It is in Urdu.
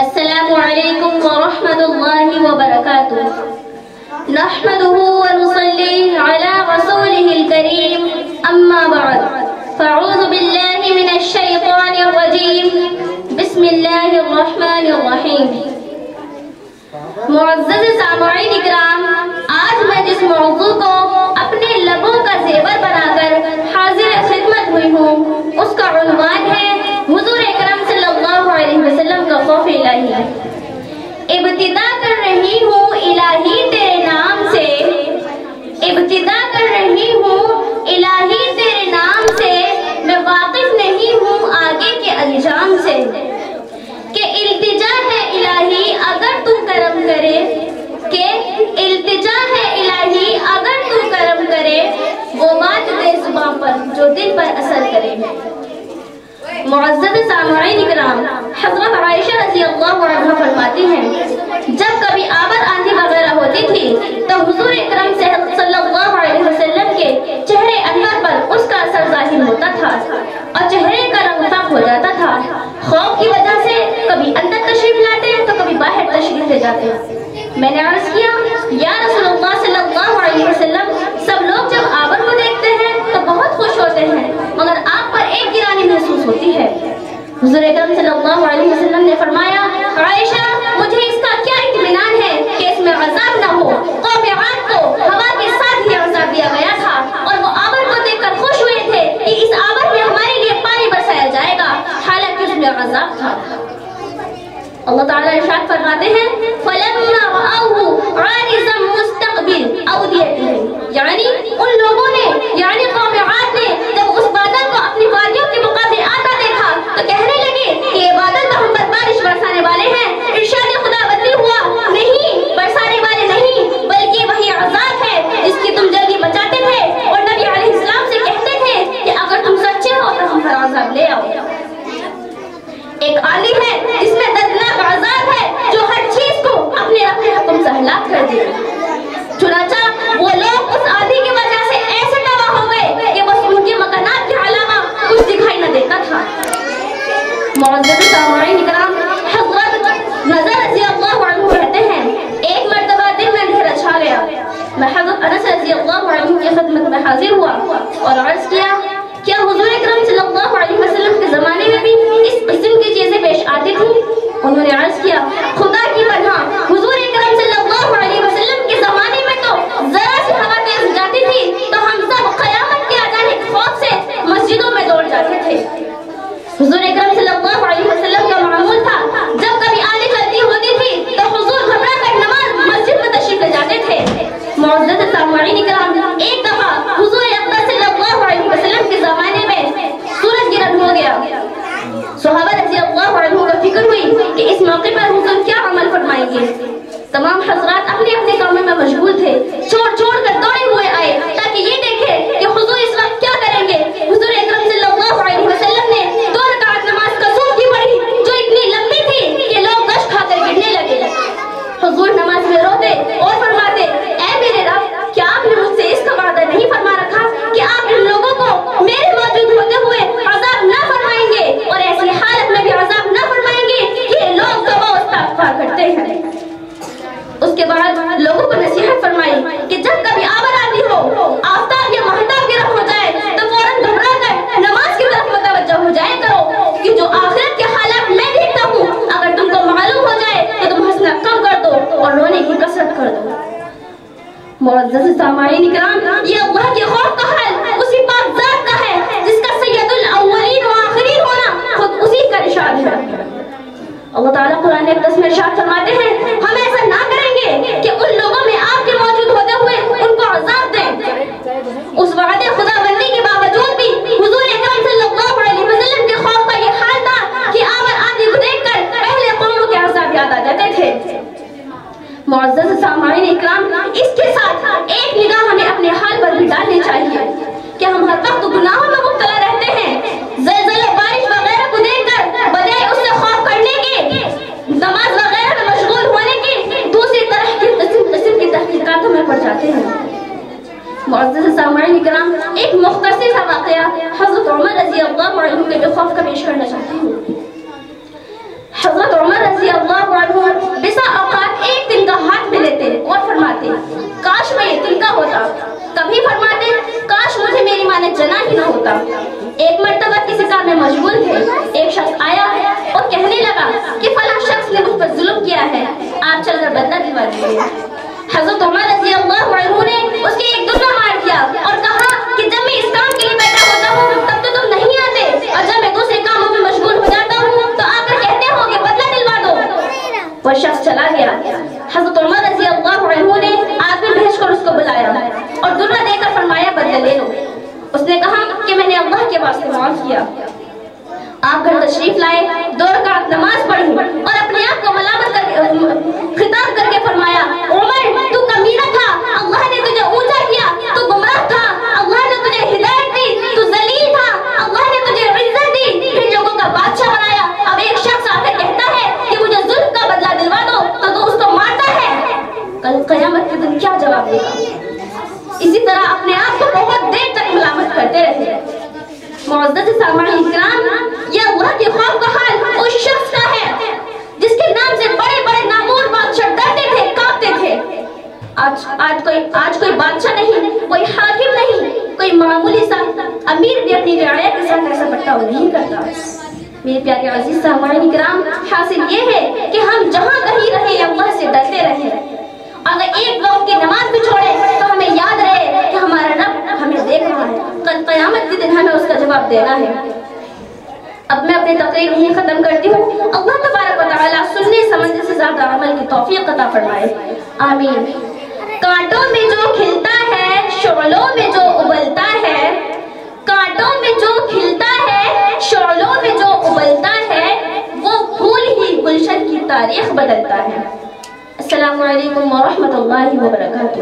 السلام علیکم ورحمۃ اللہ وبرکاتہ نحمده ونصلي على رسوله الكريم اما بعد فاعوذ باللہ من الشیطان الرجیم بسم اللہ الرحمن الرحیم۔ معزز سامعین اکرام، آج میں جس موضوع کو اپنے لبوں کا زیور بنا کر حاضر خدمت ہوئی ہوں اس کا عنوان ہے حضور اکرم صلی اللہ علیہ وسلم کا خوف الہی۔ ابتدا کر رہی ہوں الہی تیرے نام سے، ابتدا کر رہی ہوں الہی تیرے نام سے، میں واقف نہیں ہوں آگے کے انجام سے، کہ التجا ہے الہی اگر تو کرم کرے، کہ التجا ہے الہی اگر تو کرم کرے، وہ بات دے زبان پر جو دل پر اثر کرے۔ معزز سامعین اکرام، حضرت عائشہ رضی اللہ عنہ فرماتی ہیں جب کبھی آبر آندھی وغیرہ ہوتی تھی تو حضور اکرم صلی اللہ علیہ وسلم کے چہرے انور پر اس کا اثر ظاہر ہوتا تھا اور چہرے کا رنگ فاق ہو جاتا تھا۔ خوف کی وجہ سے کبھی اندر تشریف لاتے تو کبھی باہر تشریف لے جاتے۔ میں نے عرض کیا یا رسول اللہ صلی اللہ علیہ وسلم، سب لوگ جب آبر کو دیکھتے ہیں تو بہت خوش ہوتے ہیں مگر آپ پر ایک گرانی محسوس ہوتی ہے۔ حضور اکرم صلی اللہ علیہ وسلم نے فرمایا عائشہ مجھے اس کا کیا اطمینان ہے کہ اس میں عذاب نہ ہو۔ قوم عاد کو ہوا کے ساتھ ہی عذاب دیا گیا تھا اور وہ آبر کو دیکھ کر خوش ہوئے تھے کہ اس آبر میں ہمارے لیے پانی برسایا جائے گا، حالانکہ اس میں عذاب تھا۔ اللہ تعالیٰ ارشاد فرماتے ہیں فَلَمَّا رَأَوْهُ عَارِضًا مُسْتَقْبِلَ أَوْدِيَتِهِمْ، یعنی ان لوگوں نے یعنی قوم عاد نے جب اس بادل کو اپنی وادیوں کے مقابلے آتا دیکھا تو کہنے لگے کہ یہ بادل تو ہم پر بارش برسانے والے ہیں۔ ارشاد خدا بندی ہوا نہیں، برسانے والے نہیں بلکہ وہی عذاب ہے جس کی تم جلدی بچاتے تھے اور نبی علیہ السلام سے کہتے تھے کہ اگر تم سچے ہو تو ہم پر عذاب لے آؤ۔ ایک آندھی ہے جس میں دردناک عذاب ہے جو ہر چیز کو اپنے حکم سے ہلاک کر دے۔ چنانچہ وہ لوگ اس آندھی کی وجہ سے ایسے تباہ ہو گئے کہ بس ان کے مکانات کے علاوہ کچھ دکھائی نہ دیتا تھا۔ معزز سامعین اکرام، حضرت نظر رضی اللہ عنہ کہتے ہیں ایک مرتبہ دن میں اندھیرا چھا گیا، میں حضرت انس رضی اللہ عنہ کی خدمت میں حاضر ہوا اور عرض کیا کیا حضور اکرم صلی اللہ علیہ وسلم کے زمانے میں بھی اس قسم کی چیزیں پیش آتی تھیں؟ انہوں نے عرض کیا خدا کی پناہ حضور اکرم صلی اللہ علیہ وسلم کے زمانے میں تو ذرا سی ہوا تیز جاتی تھی تو ہم سب قیامت کے آ جانے کے خوف سے مسجدوں میں دوڑ جاتے تھے۔ حضور اکرم صلی اللہ علیہ وسلم کا معمول تھا جب کبھی آندھی چلتی ہوتی تھی تو حضور گھبرا کر نماز مسجد میں تشریف لے جاتے تھے۔ معزز سامعین اکرام، ایک دفعہ حضور اکرم صلی اللہ علیہ وسلم کے زمانے میں سورج گرہن ہو گیا۔ صحابہ رضی اللہ عنہ کو فکر ہوئی کہ اس موقع پر حضور کیا عمل فرمائیں گے۔ تمام حضرات اپنے اپنے کاموں میں مشغول تھے، چھوڑ چھوڑ کر دوڑے ہوئے آئے تاکہ یہ دیکھیں کہ حضور اس وقت کیا کریں گے۔ حضور اکرم صلی اللہ علیہ وسلم نے 2 رکعت نماز قصور کی پڑھی جو اتنی لمبی تھی کہ لوگ گش کھا کر گرنے لگے۔ حضور نماز میں روتے اور فرماتے اے میرے رب، کیا آپ نے مجھ سے اس کا وعدہ نہیں فرما رکھا کہ آپ ان لوگوں کو میرے موجود ہوتے ہوئے عذاب نہ فرمائیں گے اور ایسی حالت میں بھی عذاب نہ فرمائیں گے کہ یہ لوگ توبہ و استغفار کرتے ہیں۔ اس کے بعد لوگوں کو نصیحت فرمائی کہ جب کبھی آبر آندھی ہو، آفتاب یا مہتاب گرم ہو جائے تو فوراً گھبرا کر نماز کی طرف متوجہ ہو جائے کرو کہ جو آخرت کے حالات میں دیکھتا ہوں اگر تم کو معلوم ہو جائے تو تم ہنسنا کم کر دو اور رونے کی کثرت کر دو۔ معزز سامعین اکرام، یہ اللہ کے خوف کا حال اسی پاک ذات کا ہے جس کا سید الاولین و آخرین ہونا خود اسی کا ارشاد ہے۔ اللہ تعالیٰ قرآن اقدس میں ارشاد فرماتے ہیں ہم ایسا نہ کریں گے کہ ان لوگوں میں آپ کے موجود ہوتے ہوئے ان کو عذاب دیں۔ اس وعدے خدا بندی کے باوجود بھی حضور اکرم صلی اللہ علیہ وسلم کے خوف کا یہ حال تھا کہ آبر آندھی کو دیکھ کر پہلے قوموں کے عذاب یاد آ جاتے تھے۔ معزز سامعین اکرام، اس کے ساتھ ایک نگاہ ہمیں اپنے حال پر بھی ڈالنی چاہیے کہ ہم ہر وقت گناہوں میں مبتلا رہتے ہیں۔ زلزلے، بارش وغیرہ کو دیکھ کر بجائے اس سے خوف کرنے کے، نماز وغیرہ میں مشغول ہونے کے، دوسری طرح کی قسم کی تحقیقاتوں میں پڑ جاتے ہیں۔ معزز سامعین اکرام، ایک مختصر سا واقعہ حضرت عمر رضی اللہ عنہ کے خوف کا پیش کرنا چاہتی ہوں۔ حضرت عمر رضی اللہ بھی نہ ہوتا۔ ایک مرتبہ کسی کام میں مشغول تھے، ایک شخص آیا اور کہنے لگا کہ فلاں شخص نے مجھ پر ظلم کیا ہے، آپ چل کر بدلہ دلوا دیجیے۔ حضرت عمر رضی اللہ عنہ نے اس کے ایک دوسرا مار دیا اور کہا کہ جب میں اس کام کے لیے بیٹھا ہوتا ہوں تب تو تم نہیں آتے، اور جب میں دوسرے کاموں میں مشغول ہو جاتا ہوں تو آ کر کہتے ہو کہ بدلہ دلوا دو۔ وہ شخص چلا گیا۔ حضرت عمر رضی اللہ عنہ نے آدمی بھیج کر اس کو بلایا اور درہ دے کر فرمایا بدلہ لے لو۔ اس نے کہا کہ میں نے اللہ کے واسطے معاف کیا۔ آپ گھر تشریف لائے، 2 رکعت نماز پڑھی اور اپنے آپ کو ملامت کر کے خطاب کر کے فرمایا عمر تو کمینہ تھا، اللہ نے تجھے اونچا کیا، تو گمراہ تھا، اللہ نے تجھے ہدایت دی، تو ذلیل تھا، اللہ نے تجھے عزت دی، پھر لوگوں کا بادشاہ بنایا۔ اب ایک شخص آ کر کہتا ہے کہ مجھے ظلم کا بدلہ دلوا دو تو تو اس کو مارتا ہے، کل قیامت کے دن کیا جواب دے گا؟ اسی طرح اپنے آپ کو بہت دیر تک ملامت کرتے رہے۔ معزز سامعین کرام، یہ اللہ کے خوف کا حال اس شخص کا ہے جس کے نام سے بڑے بڑے نامور بادشاہ ڈرتے تھے، کانپتے تھے۔ آج کوئی بادشاہ نہیں، کوئی حاکم نہیں، کوئی معمولی سا امیر بھی اپنی رعایا کے ساتھ ایسا برتاؤ نہیں کرتا۔ میرے پیارے عزیز سامعین کرام، حاصل یہ ہے کہ ہم جہاں کہیں رہیں اللہ سے ڈرتے رہیں۔ اگر ایک وقت کی نماز بھی چھوڑے تو ہمیں یاد رہے کہ ہمارا رب ہمیں دیکھ رہا ہے، کل قیامت کے دن ہمیں اس کا جواب دینا ہے۔ اب میں اپنی تقریر یہیں ختم کرتی ہوں۔ اللہ تبارک و تعالیٰ سننے سمجھنے سے زیادہ عمل کی توفیق عطا فرمائے، آمین۔ کانٹوں میں جو کھلتا ہے، شعلوں میں جو ابلتا ہے، کانٹوں میں جو کھلتا ہے، شعلوں میں جو ابلتا ہے، وہ پھول ہی گلشن کی تاریخ بدلتا ہے۔ السلام علیکم ورحمۃ اللہ وبرکاتہ۔